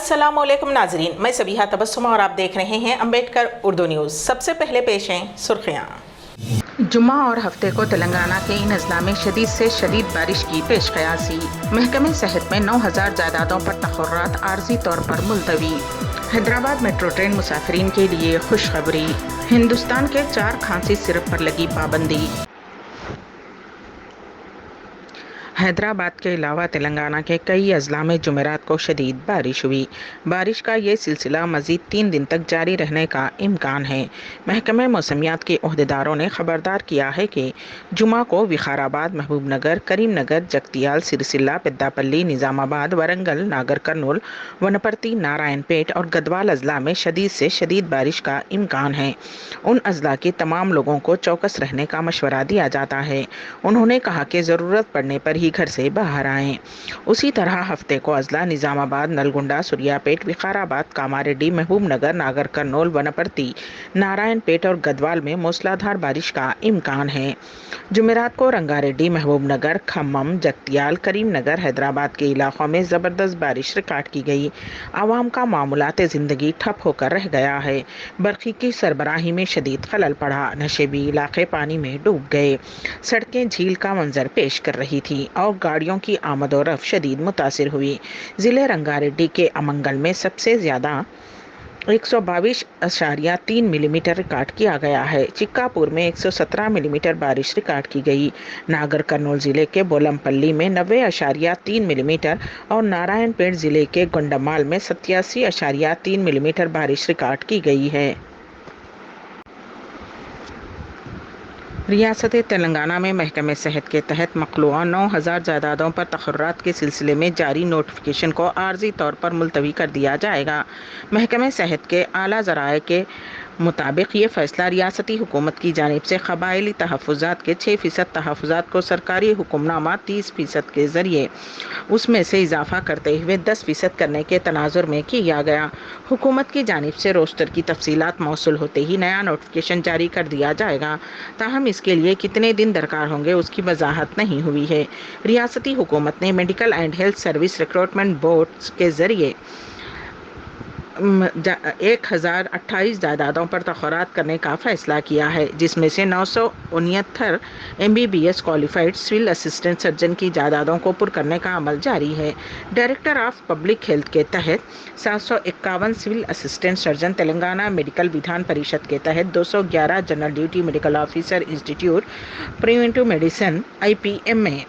अस्सलामुअलैकुम नाजरीन, मैं सबीहा तबस्सुम और आप देख रहे हैं अम्बेडकर उर्दू न्यूज़। सबसे पहले पेश हैं सुर्खियाँ। जुम्मा और हफ्ते को तेलंगाना के इन अजला में शदीद से शदीद बारिश की पेश कयासी। महकमे सेहत में 9,000 जायदादों पर तखर्रात आर्जी तौर पर मुलतवी। हैदराबाद मेट्रो ट्रेन मुसाफिरीन के लिए खुशखबरी। हिंदुस्तान के 4 खांसी सिरप पर लगी पाबंदी। हैदराबाद के अलावा तेलंगाना के कई अजला में जुमेरात को शदीद बारिश हुई। बारिश का ये सिलसिला मज़ीद 3 दिन तक जारी रहने का इम्कान है। महकमे मौसमियात के ओहदेदारों ने खबरदार किया है कि जुमा को विखाराबाद, महबूबनगर, करीमनगर, जगतियाल, सिरसिल्ला, पेद्दापल्ली, निज़ामाबाद, वरंगल, नागर कर्नूल, वनपर्ती, नारायणपेट और गदवाल अजला में शदीद से शदीद बारिश का इम्कान है। उन अजला के तमाम लोगों को चौकस रहने का मशवरा दिया जाता है। उन्होंने कहा कि ज़रूरत पड़ने पर ही घर से बाहर आएं। उसी तरह हफ्ते को अजला निज़ामाबाद, नलगुंडा, सुरियापेट, विखाराबाद, कामारेड्डी, महबूबनगर, नागर कर्नूल, वनपर्ती, नारायणपेट और गदवाल में मूसलाधार बारिश का इम्कान है। जुमेरात को रंगारेड्डी, महबूबनगर, खम्मम, जगतियाल, करीमनगर, हैदराबाद के इलाकों में ज़बरदस्त बारिश रिकॉर्ड की गई। आवाम का मामूलात ज़िंदगी ठप होकर रह गया है। बरक़ी की सरबराही में शदीद खलल पड़ा। नशेबी इलाके पानी में डूब गए। सड़कें झील का मंजर पेश कर रही थी और गाड़ियों की आमद और रफ्त शदीद मुतासिर हुई। ज़िले रंगारेड्डी के अमंगल में सबसे ज़्यादा 122.3 मिलीमीटर रिकॉर्ड किया गया है। चिक्कापुर में 117 मिलीमीटर बारिश रिकॉर्ड की गई। नागर कर्नूल ज़िले के बोलमपल्ली में 90.3 मिलीमीटर और नारायणपेट ज़िले के गोंडमाल में 87.3 मिलीमीटर बारिश रिकॉर्ड की गई है। रियासत तेलंगाना में महकमे सेहत के तहत मखलूआ 9,000 जायदादों पर तखर्रात के सिलसिले में जारी नोटिफिकेशन को आर्जी तौर पर मुलतवी कर दिया जाएगा। महकमे सेहत के आला ज़राए के मुताबिक ये फ़ैसला रियासती हुकूमत की जानिब से क़बाइली तहफ़्फ़ुज़ात के 6% तहफ़्फ़ुज़ात को सरकारी हुक्मनामा 30% के ज़रिए उसमें से इजाफ़ा करते हुए 10% करने के तनाज़ुर में किया गया। हुकूमत की जानिब से रोस्टर की तफसीलात मौसूल होते ही नया नोटिफिकेशन जारी कर दिया जाएगा। ताहम इसके लिए कितने दिन दरकार होंगे उसकी वजाहत नहीं हुई है। रियासती हुकूमत ने medical and health service recruitment board के ज़रिए 1028 जायदादों पर तखर्रात करने का फ़ैसला किया है, जिसमें से 969 MBBS qualified civil assistant surgeon की जायदादों को पुर करने का अमल जारी है। डायरेक्टर ऑफ पब्लिक हेल्थ के तहत 751 civil assistant surgeon, Telangana medical Vidhan Parishad के तहत 211 general duty medical officer institute preventive medicine IPM में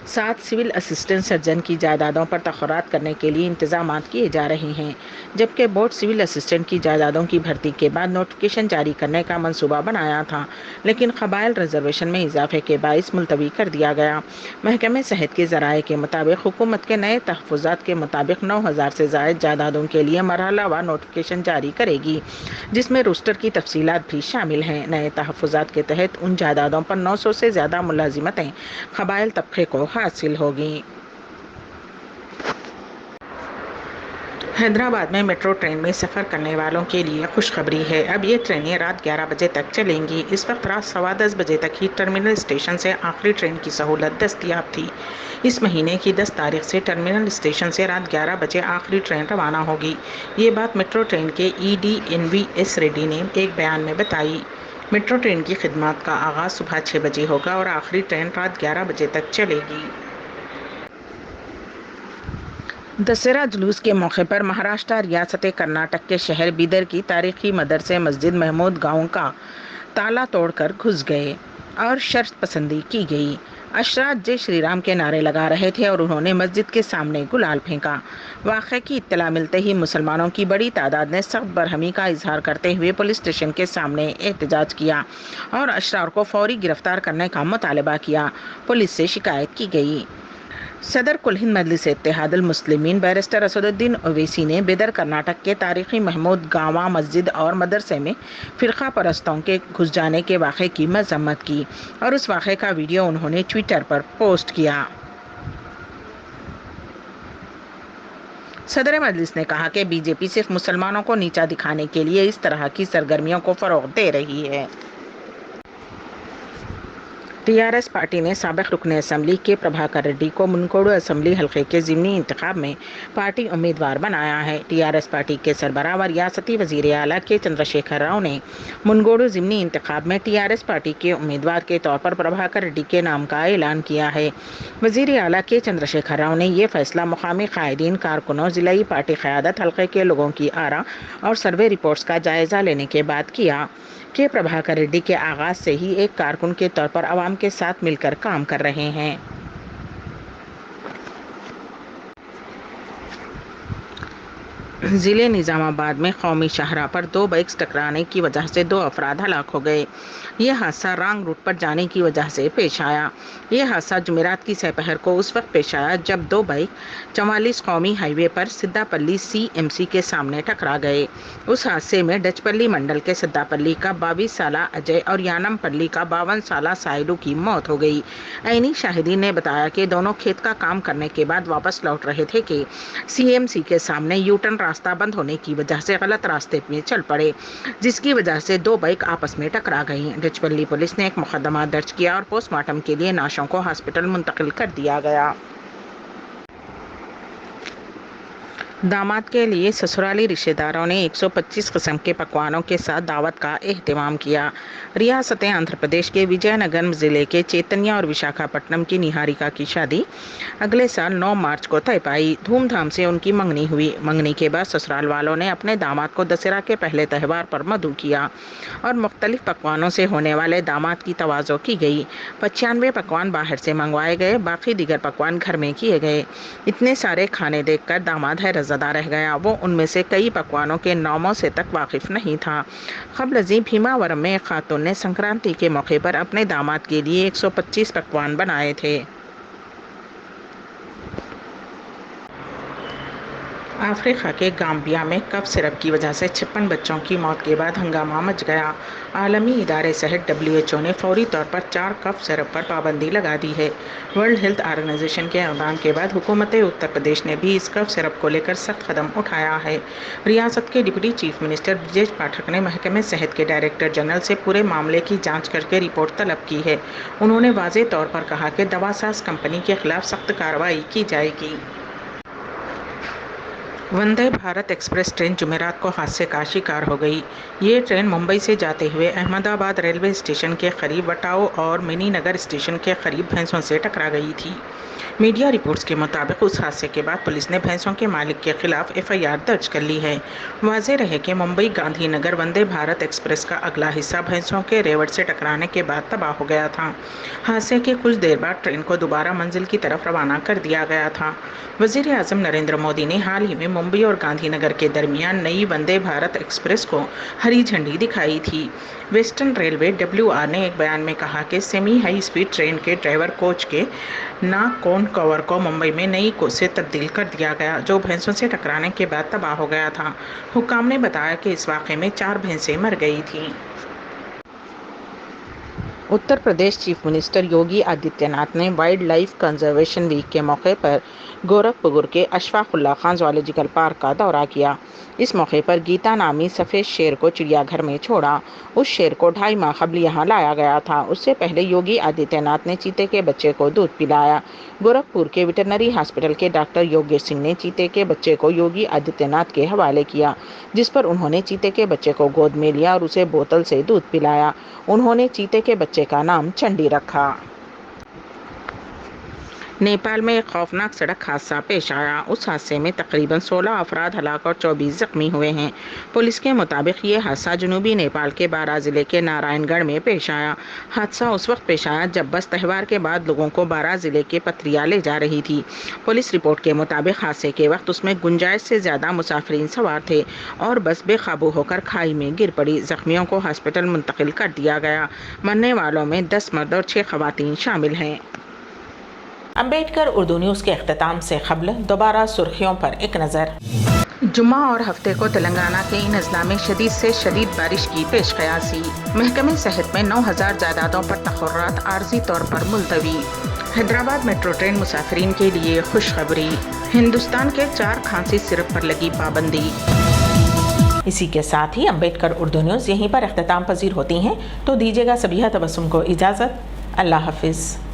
7 सिविल असिस्टेंट सर्जन की जायदादों पर तखर्रात करने के लिए इंतजाम किए जा रहे हैं, जबकि बोर्ड सिविल असिस्टेंट की जायदादों की भर्ती के बाद नोटिफिकेशन जारी करने का मंसूबा बनाया था, लेकिन क़बाइल रिजर्वेशन में इजाफे के बाइस मुलतवी कर दिया गया। महकमे सेहत के ज़राए के मुताबिक हुकूमत के नए तहफ़्फ़ुज़ात के मुताबिक 9,000 से ज़ायद जायदादों के लिए मरहलावार नोटिफिकेशन जारी करेगी, जिसमें रोस्टर की तफसीलात भी शामिल हैं। नए तहफ़्फ़ुज़ात के तहत उन जायदादों पर 900 से ज़्यादा मुलाजिमतें क़बाइल तबक़े को हासिल होगी। हैदराबाद में मेट्रो ट्रेन में सफ़र करने वालों के लिए खुशखबरी है। अब ये ट्रेनें रात 11 बजे तक चलेंगी। इस वक्त रात 10:15 बजे तक ही टर्मिनल स्टेशन से आखिरी ट्रेन की सहूलत दस्तयाब थी। इस महीने की 10 तारीख से टर्मिनल स्टेशन से रात 11 बजे आखिरी ट्रेन रवाना होगी। ये बात मेट्रो ट्रेन के ED रेड्डी ने एक बयान में बताई। मेट्रो ट्रेन की खिदमत का आगाज़ सुबह 6 बजे होगा और आखिरी ट्रेन रात 11 बजे तक चलेगी। दशहरा जुलूस के मौके पर महाराष्ट्र रियासत कर्नाटक के शहर बीदर की तारीखी मदरसे मस्जिद महमूद गांव का ताला तोड़कर घुस गए और शर्त पसंदी की गई। अशरात जय श्री राम के नारे लगा रहे थे और उन्होंने मस्जिद के सामने गुलाल फेंका। वाक़े की इत्तला मिलते ही मुसलमानों की बड़ी तादाद ने सख्त बरहमी का इजहार करते हुए पुलिस स्टेशन के सामने एहतजाज किया और अशरार को फौरी गिरफ्तार करने का मुतालबा किया। पुलिस से शिकायत की गई। सदर कुल हिंद मजलिस इत्तेहादुल मुस्लिमीन बैरिस्टर असदुद्दीन ओवैसी ने बेदर कर्नाटक के तारीखी महमूद गांवा मस्जिद और मदरसे में फ़िरका परस्तों के घुस जाने के वाक़े की मज़म्मत की और उस वाक़े का वीडियो उन्होंने ट्विटर पर पोस्ट किया। सदर मजलिस ने कहा कि बीजेपी सिर्फ मुसलमानों को नीचा दिखाने के लिए इस तरह की सरगर्मियों को फ़रोग़ दे रही है। टीआरएस पार्टी ने साबिक रुकन असम्बली के प्रभाकर रेड्डी को मुनकोडु असम्बली हल्के के ज़िमनी इंतखाब में पार्टी उम्मीदवार बनाया है। टीआरएस पार्टी के सरबराह व रियासती वज़ीर आला के चंद्रशेखर राव ने मुनकोडु ज़िमनी इंतखाब में टीआरएस पार्टी के उम्मीदवार के तौर पर प्रभाकर रेड्डी के नाम का ऐलान किया है। वज़ीर आला के चंद्रशेखर राव ने ये फैसला मुकामी कायदीन, कारकुनों, ज़िलाई पार्टी क़यादत, हल्के के लोगों की आरा और सर्वे रिपोर्ट्स का जायज़ा लेने के बाद किया कि प्रभाकर रेड्डी के आगाज से ही एक कारकुन के तौर पर आवाम के साथ मिलकर काम कर रहे हैं। ज़िले निज़ामाबाद में कौमी शाहराह पर 2 बाइक्स टकराने की वजह से 2 अफराद हलाक हो गए। ये हादसा रॉन्ग रूट पर जाने की वजह से पेश आया। ये हादसा जुमेरात की सपहर को उस वक्त पेश आया जब 2 बाइक 44 कौमी हाईवे पर सिद्दापल्ली CMC के सामने टकरा गए। उस हादसे में डचपल्ली मंडल के सिद्दापल्ली का 22 साला अजय और यानमपल्ली का 52 साला साइडू की मौत हो गई। ऐनी शाहिदीन ने बताया कि दोनों खेत का काम करने के बाद वापस लौट रहे थे कि CMC के सामने यूटर्न रास्ता बंद होने की वजह से गलत रास्ते में चल पड़े, जिसकी वजह से 2 बाइक आपस में टकरा गईं। डचपल्ली पुलिस ने एक मुकदमा दर्ज किया और पोस्टमार्टम के लिए लाशों को हॉस्पिटल मुंतकिल कर दिया गया। दामाद के लिए ससुराली रिश्तेदारों ने 125 किस्म के पकवानों के साथ दावत का एहतमाम किया। रियासत आंध्र प्रदेश के विजयनगरम ज़िले के चैतन्य और विशाखापट्टनम की निहारिका की शादी अगले साल 9 मार्च को तय पाई। धूमधाम से उनकी मंगनी हुई। मंगनी के बाद ससुराल वालों ने अपने दामाद को दशहरा के पहले त्यौहार पर मधु किया और मुख्तलिफ पकवानों से होने वाले दामाद की तवाज़ो की गई। 95 पकवान बाहर से मंगवाए गए, बाकी दीगर पकवान घर में किए गए। इतने सारे खाने देखकर दामाद है ज़दा रह गया। वो उनमें से कई पकवानों के नामों से तक वाकिफ नहीं था। क़ब्ल भीमावरम में एक खातून ने संक्रांति के मौके पर अपने दामाद के लिए 125 पकवान बनाए थे। अफ्रीका के गाम्बिया में कफ सिरप की वजह से 56 बच्चों की मौत के बाद हंगामा मच गया। आलमी इदारे सहित WHO ने फौरी तौर पर 4 कफ सिरप पर पाबंदी लगा दी है। वर्ल्ड हेल्थ ऑर्गेनाइजेशन के ऐलान के बाद हुकूमत उत्तर प्रदेश ने भी इस कफ सिरप को लेकर सख्त कदम उठाया है। रियासत के deputy chief minister Brajesh Pathak ने महकमे सेहत के डायरेक्टर जनरल से पूरे मामले की जाँच करके रिपोर्ट तलब की है। उन्होंने वाज़े तौर पर कहा कि दवासाज कंपनी के खिलाफ सख्त कार्रवाई की जाएगी। वंदे भारत एक्सप्रेस ट्रेन जुमेरात को हादसे का शिकार हो गई। ये ट्रेन मुंबई से जाते हुए अहमदाबाद रेलवे स्टेशन के करीब वटाओ और मिनी नगर स्टेशन के करीब भैंसों से टकरा गई थी। मीडिया रिपोर्ट्स के मुताबिक उस हादसे के बाद पुलिस ने भैंसों के मालिक के खिलाफ FIR दर्ज कर ली है। वाज़ेह रहे कि मुंबई गांधीनगर वंदे भारत एक्सप्रेस का अगला हिस्सा भैंसों के रेवट से टकराने के बाद तबाह हो गया था। हादसे के कुछ देर बाद ट्रेन को दोबारा मंजिल की तरफ रवाना कर दिया गया था। वज़ीर आज़म नरेंद्र मोदी ने हाल ही में मुंबई और गांधीनगर के दरमियान नई वंदे भारत एक्सप्रेस को हरी झंडी दिखाई थी। वेस्टर्न रेलवे WR ने एक बयान में कहा कि सेमी हाई स्पीड ट्रेन के ड्राइवर कोच के नाक कोन कवर को मुंबई में नई कोच से तब्दील कर दिया गया, जो भैंसों से टकराने के बाद तबाह हो गया था। हुक्काम ने बताया कि इस वाक़े में 4 भैंसें मर गई थीं। उत्तर प्रदेश चीफ मिनिस्टर योगी आदित्यनाथ ने वाइल्ड लाइफ कंजर्वेशन वीक के मौके पर गोरखपुर के अशफाकुल्ला खान ज़ूलॉजिकल पार्क का दौरा किया। इस मौके पर गीता नामी सफ़ेद शेर को चिड़ियाघर में छोड़ा। उस शेर को 2.5 माह कबल यहाँ लाया गया था। उससे पहले योगी आदित्यनाथ ने चीते के बच्चे को दूध पिलाया। गोरखपुर के वेटरनरी हॉस्पिटल के डॉक्टर योगेश सिंह ने चीते के बच्चे को योगी आदित्यनाथ के हवाले किया, जिस पर उन्होंने चीते के बच्चे को गोद में लिया और उसे बोतल से दूध पिलाया। उन्होंने चीते के बच्चे का नाम चंडी रखा। नेपाल में एक खौफनाक सड़क हादसा पेश आया। उस हादसे में तकरीबन 16 अफराद हलाक और 24 जख्मी हुए हैं। पुलिस के मुताबिक ये हादसा जनूबी नेपाल के बारा ज़िले के नारायणगढ़ में पेश आया। हादसा उस वक्त पेश आया जब बस त्यौहार के बाद लोगों को बारा ज़िले के पथरिया ले जा रही थी। पुलिस रिपोर्ट के मुताबिक हादसे के वक्त उसमें गुंजाइश से ज़्यादा मुसाफिरीन सवार थे और बस बेकाबू होकर खाई में गिर पड़ी। जख्मियों को हॉस्पिटल मुंतकिल कर दिया गया। मरने वालों में 10 मर्द और 6 खवातीन शामिल हैं। अम्बेडकर उर्दू न्यूज़ के अख्ताम से क़ब्ल दोबारा सुर्खियों पर एक नज़र। जुम्मा और हफ्ते को तेलंगाना के इन अजला में शदीद से शदीद बारिश की पेश कयासी। महकमे सेहत में 9000 जायदादों पर तखर्रात आर्जी तौर पर मुलतवी। हैदराबाद मेट्रो ट्रेन मुसाफिरीन के लिए खुशखबरी। हिंदुस्तान के 4 खांसी सिरप पर लगी पाबंदी। इसी के साथ ही अम्बेडकर उर्दू न्यूज़ यहीं पर अख्ताम पजीर होती हैं, तो दीजिएगा सबीहा तबस्सुम को इजाज़त। اللہ حافظ.